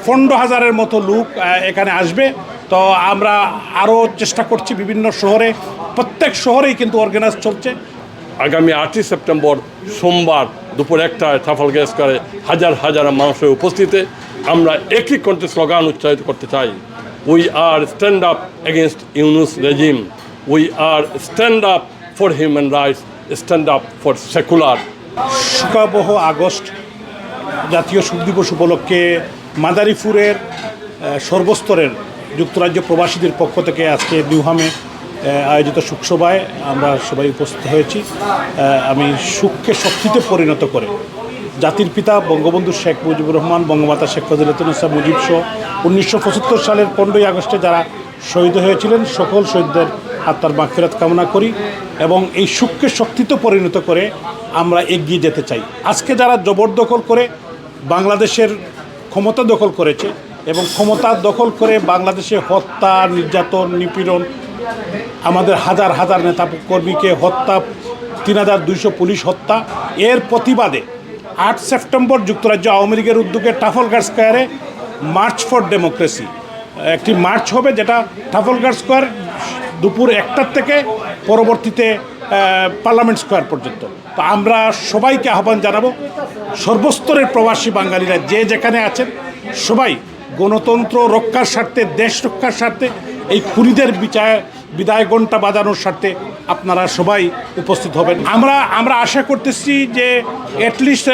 15,000-এর মতো লোক এখানে আসবে। তো আমরা আরও চেষ্টা করছি বিভিন্ন শহরে, প্রত্যেক শহরেই কিন্তু অর্গানাইজ চলছে। আগামী 8ই সেপ্টেম্বর সোমবার দুপুর 1টায় ট্রাফালগার স্কয়ারে হাজার হাজার মানুষের উপস্থিতিতে আমরা একই কণ্ঠে স্লোগান উচ্চারিত করতে চাই, we are stand up against Yunus regime, we are stand up for human rights, stand up for secular. শোকাবহ আগস্ট জাতীয় শোক দিবস উপলক্ষে মাদারীপুরের সর্বস্তরের যুক্তরাজ্য প্রবাসীদের পক্ষ থেকে আজকে নিউহামে আয়োজিত শোকসভায় আমরা সবাই উপস্থিত হয়েছি। আমি শোককে শক্তিতে পরিণত করে জাতির পিতা বঙ্গবন্ধু শেখ মুজিবুর রহমান, বঙ্গমাতা শেখ ফজিলাতুন্নেসা মুজিব সহ 1975 সালের 15ই আগস্টে যারা শহীদ হয়েছিলেন সকল শহীদদের আত্মার মাগফিরাত কামনা করি এবং এই শোককে শক্তিতে পরিণত করে আমরা এগিয়ে যেতে চাই। আজকে যারা জবরদখল করে বাংলাদেশের ক্ষমতা দখল করেছে এবং ক্ষমতা দখল করে বাংলাদেশে হত্যা, নির্যাতন, নিপীড়ন, আমাদের হাজার হাজার নেতা কর্মীকে হত্যা, 3,200 পুলিশ হত্যা, এর প্রতিবাদে 8 সেপ্টেম্বর যুক্তরাজ্য আওয়ামী লীগের উদ্যোগে ট্রাফালগার স্কয়ারে মার্চ ফর ডেমোক্রেসি একটি মার্চ হবে, যেটা ট্রাফালগার স্কয়ার দুপুর 1টার থেকে পরবর্তীতে পার্লামেন্ট স্কয়ার পর্যন্ত। তো আমরা সবাইকে আহ্বান জানাবো, সর্বস্তরের প্রবাসী বাঙালিরা যে যেখানে আছেন সবাই গণতন্ত্র রক্ষার স্বার্থে, দেশ রক্ষার স্বার্থে, এই খুনিদের বিদায় ঘণ্টা বাজানোর স্বার্থে আপনারা সবাই উপস্থিত হবেন। আমরা আশা করতেছি যে অ্যাটলিস্ট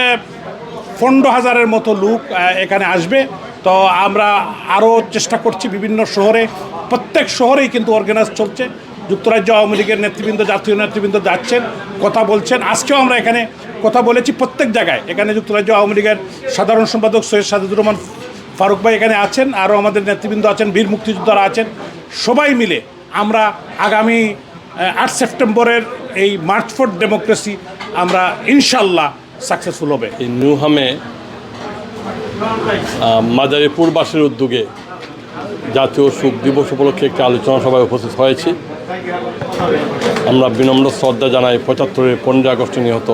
15,000-এর মতো লোক এখানে আসবে। তো আমরা আরও চেষ্টা করছি বিভিন্ন শহরে, প্রত্যেক শহরেই কিন্তু অর্গানাইজ চলছে। যুক্তরাজ্য আওয়ামী লীগের নেতৃবৃন্দ, জাতীয় নেতৃবৃন্দ যাচ্ছেন, কথা বলছেন। আজকেও আমরা এখানে কথা বলেছি প্রত্যেক জায়গায়। এখানে যুক্তরাজ্য আওয়ামী লীগের সাধারণ সম্পাদক সৈয়দ সাজিদুর রহমান ফারুক ভাই এখানে আছেন, আরও আমাদের নেতৃবৃন্দ আছেন, বীর মুক্তিযোদ্ধারা আছেন। সবাই মিলে আমরা আগামী 8 সেপ্টেম্বরের এই মার্চ ফর ডেমোক্রেসি আমরা ইনশাল্লাহ সাকসেসফুল হবে। এই নিউহামে মাদারীপুরবাসীর উদ্যোগে জাতীয় শোক দিবস উপলক্ষে একটি আলোচনা সভায় উপস্থিত হয়েছি। আমরা বিনম্র শ্রদ্ধা জানাই 75-এর 15 আগস্টে নিহত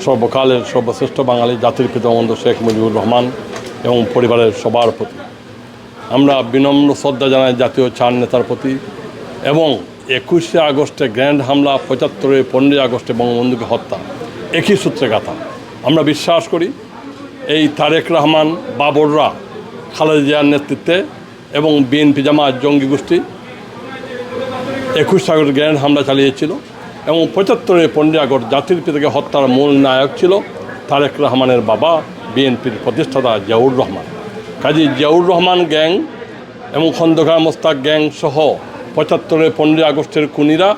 সর্বকালের সর্বশ্রেষ্ঠ বাঙালি জাতির পিতা বঙ্গবন্ধু শেখ মুজিবুর রহমান এবং পরিবারের সবার প্রতি। আমরা বিনম্র শ্রদ্ধা জানাই জাতীয় 4 নেতার প্রতি এবং 21শে আগস্টে গ্র্যান্ড হামলা, 75-এর 15 আগস্টে বঙ্গবন্ধুকে হত্যা, একই সূত্রে গাথা। আমরা বিশ্বাস করি এই তারেক রহমান, বাবররা, খালেদা জিয়ার নেতৃত্বে এবং বিএনপি জামাত জঙ্গি গোষ্ঠী 21 আগস্ট গ্র্যান্ড হামলা চালিয়েছিল এবং 75-এর 15 আগস্ট জাতির পিতাকে হত্যার মূল নায়ক ছিল তারেক রহমানের বাবা, বিএনপির প্রতিষ্ঠাতা জিয়াউর রহমান। কাজী জিয়াউর রহমান গ্যাং এবং খন্দকার মোস্তাক গ্যাং সহ 75-এর 15 আগস্টের খুনিরা,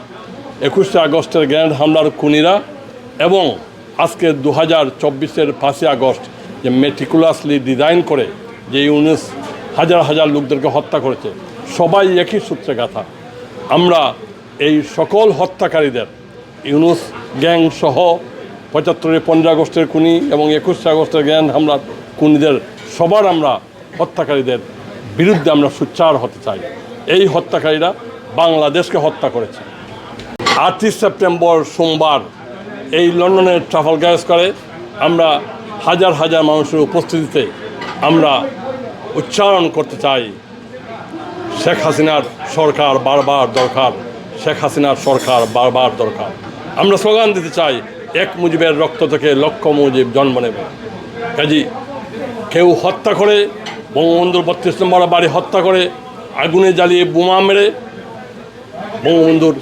21শে আগস্টের গ্র্যান্ড হামলার খুনিরা এবং আজকে 2024-এর 5ই আগস্ট যে মেটিকুলাসলি ডিজাইন করে যে ইউনুস হাজার হাজার লোকদেরকে হত্যা করেছে, সবাই একই সূত্রে গাথা। আমরা এই সকল হত্যাকারীদের, ইউনুস গ্যাং সহ 75-এর 15 আগস্টের খুনি এবং 21শে আগস্টের গ্র্যান্ড হামলার খুনিদের সবার আমরা হত্যাকারীদের বিরুদ্ধে আমরা সোচ্চার হতে চাই। এই হত্যাকারীরা বাংলাদেশকে হত্যা করেছে। 8ই সেপ্টেম্বর সোমবার এই লন্ডনের ট্রাফালগার স্কয়ারে আমরা হাজার হাজার মানুষের উপস্থিতিতে আমরা উচ্চারণ করতে চাই, শেখ হাসিনার সরকার বারবার দরকার, শেখ হাসিনার সরকার বারবার দরকার। আমরা স্লোগান দিতে চাই, এক মুজিবের রক্ত থেকে লক্ষ মুজিব জন্ম নেবে। কাজী কেউ হত্যা করে, বঙ্গবন্ধুর 32 নম্বর বাড়ি হত্যা করে, আগুনে জ্বালিয়ে বোমা মেরে বঙ্গবন্ধুর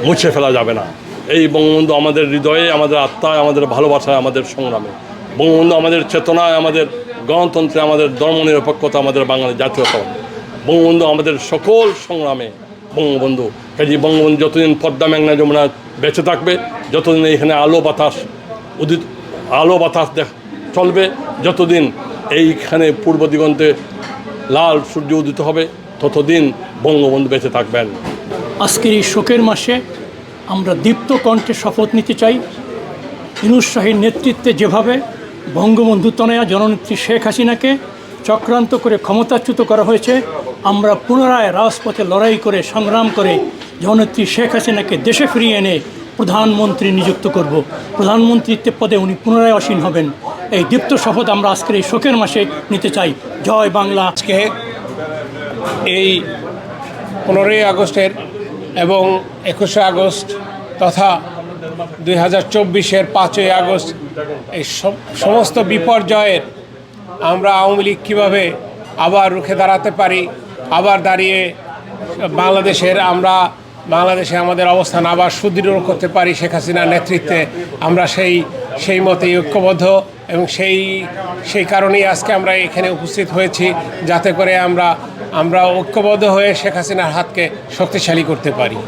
মুছে ফেলা যাবে না। এই বঙ্গবন্ধু আমাদের হৃদয়ে, আমাদের আত্মায়, আমাদের ভালোবাসায়, আমাদের সংগ্রামে। বঙ্গবন্ধু আমাদের চেতনায়, আমাদের গণতন্ত্রে, আমাদের ধর্মনিরপেক্ষতা, আমাদের বাঙালি জাতীয়তা। বঙ্গবন্ধু আমাদের সকল সংগ্রামে বঙ্গবন্ধু। কাজে বঙ্গবন্ধু যতদিন পদ্মা, মেঘনা, যমুনা বেঁচে থাকবে, যতদিন এখানে আলো বাতাস চলবে, যতদিন এইখানে পূর্ব দিগন্তে লাল সূর্য উদিত হবে, ততদিন বঙ্গবন্ধু বেঁচে থাকবেন। আজকের এই শোকের মাসে আমরা দীপ্ত কণ্ঠে শপথ নিতে চাই, ইউনূস শাহীর নেতৃত্বে যেভাবে বঙ্গবন্ধু তনয়া জননেত্রী শেখ হাসিনাকে চক্রান্ত করে ক্ষমতাচ্যুত করা হয়েছে, আমরা পুনরায় রাজপথে লড়াই করে সংগ্রাম করে জননেত্রী শেখ হাসিনাকে দেশে ফিরিয়ে এনে প্রধানমন্ত্রী নিযুক্ত করব। প্রধানমন্ত্রীত্বের পদে উনি পুনরায় আসীন হবেন এই দীপ্ত শপথ আমরা আজকের এই শোকের মাসে নিতে চাই। জয় বাংলা। আজকে এই 15ই আগস্টের এবং 21শে আগস্ট তথা 2024-এর 5ই আগস্ট এই সমস্ত বিপর্যয়ের আমরা আওয়ামী লীগ কীভাবে আবার রুখে দাঁড়াতে পারি, আবার দাঁড়িয়ে বাংলাদেশে আমাদের অবস্থান আবার সুদৃঢ় করতে পারি শেখ হাসিনার নেতৃত্বে, আমরা সেই মতেই ঐক্যবদ্ধ এবং সেই কারণেই আজকে আমরা এখানে উপস্থিত হয়েছি, যাতে করে আমরা ঐক্যবদ্ধ হয়ে শেখ হাসিনার হাতকে শক্তিশালী করতে পারি।